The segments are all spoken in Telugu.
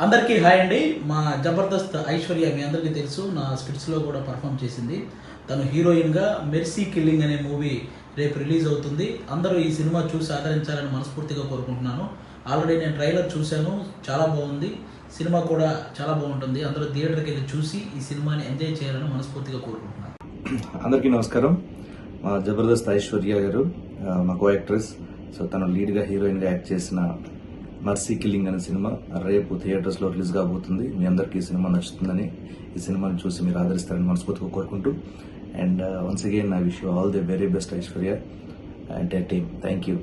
అందరికీ హాయ్ అండి. మా జబర్దస్త్ ఐశ్వర్య మీ అందరికీ తెలుసు, నా స్కిట్స్లో కూడా పర్ఫామ్ చేసింది. తను హీరోయిన్గా మెర్సీ కిల్లింగ్ అనే మూవీ రేపు రిలీజ్ అవుతుంది. అందరూ ఈ సినిమా చూసి ఆదరించాలని మనస్ఫూర్తిగా కోరుకుంటున్నాను. ఆల్రెడీ నేను ట్రైలర్ చూశాను, చాలా బాగుంది. సినిమా కూడా చాలా బాగుంటుంది. అందరూ థియేటర్కి వెళ్ళి చూసి ఈ సినిమాని ఎంజాయ్ చేయాలని మనస్ఫూర్తిగా కోరుకుంటున్నాను. అందరికీ నమస్కారం. మా జబర్దస్త్ ఐశ్వర్య గారు మా కో యాక్ట్రెస్. సో తను లీడ్గా హీరోయిన్గా యాక్ట్ చేసిన మర్సీ కిల్లింగ్ అనే సినిమా రేపు థియేటర్స్లో రిలీజ్ కాబోతుంది. మీ అందరికీ ఈ సినిమా నచ్చుతుందని, ఈ సినిమాని చూసి మీరు ఆదరిస్తారని మనస్ఫూర్తిగా కోరుకుంటూ, and once again I wish you all the very best Aishwarya and team. Thank you.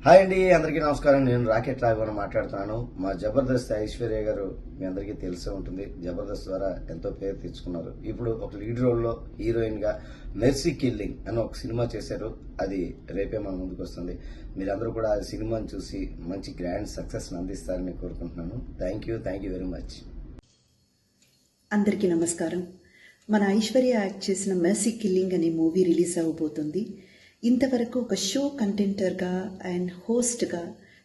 Hi అండి, అందరికీ నమస్కారం. నేను రాకెట్ రాఘవన్ మాట్లాడుతున్నాను. మా జబర్దస్త్ ఐశ్వర్య గారు మీ అందరికీ తెలిసే ఉంటుంది. జబర్దస్త్ ద్వారా ఎంతో పేరు తెచ్చుకున్నారు. ఇప్పుడు ఒక లీడ్ రోల్లో హీరోయిన్గా మెర్సీ కిల్లింగ్ అని ఒక సినిమా చేశారు. అది రేపే మన ముందుకు వస్తుంది. మీరందరూ కూడా ఆ సినిమాని చూసి మంచి గ్రాండ్ సక్సెస్ అందిస్తారని కోరుకుంటున్నాను. Thank you very much. అందరికీ నమస్కారం. మన ఐశ్వర్య యాక్ట్ చేసిన మెర్సీ కిల్లింగ్ అనే మూవీ రిలీజ్ అవ్వబోతుంది. ఇంతవరకు ఒక షో కంటెంటర్గా అండ్ హోస్ట్గా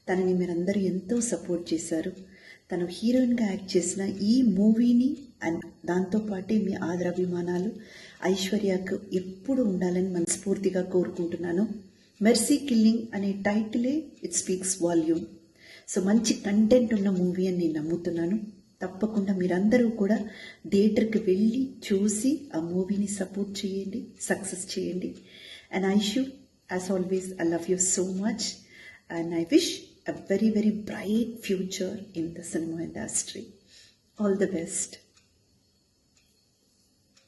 తనని మీరందరూ ఎంతో సపోర్ట్ చేశారు. తను హీరోయిన్గా యాక్ట్ చేసిన ఈ మూవీని అండ్ దాంతోపాటే మీ ఆదరాభిమానాలు ఐశ్వర్యకు ఎప్పుడు ఉండాలని మనస్ఫూర్తిగా కోరుకుంటున్నాను. మెర్సీ కిల్లింగ్ అనే టైటిలే ఇట్ స్పీక్స్ వాల్యూమ్. సో మంచి కంటెంట్ ఉన్న మూవీ అని నేను నమ్ముతున్నాను. తప్పకుండా మీరందరూ కూడా థియేటర్కి వెళ్ళి చూసి ఆ మూవీని సపోర్ట్ చేయండి, సక్సెస్ చేయండి. And Aishu, as always, I love you so much and I wish a very, very bright future in the cinema industry. All the best.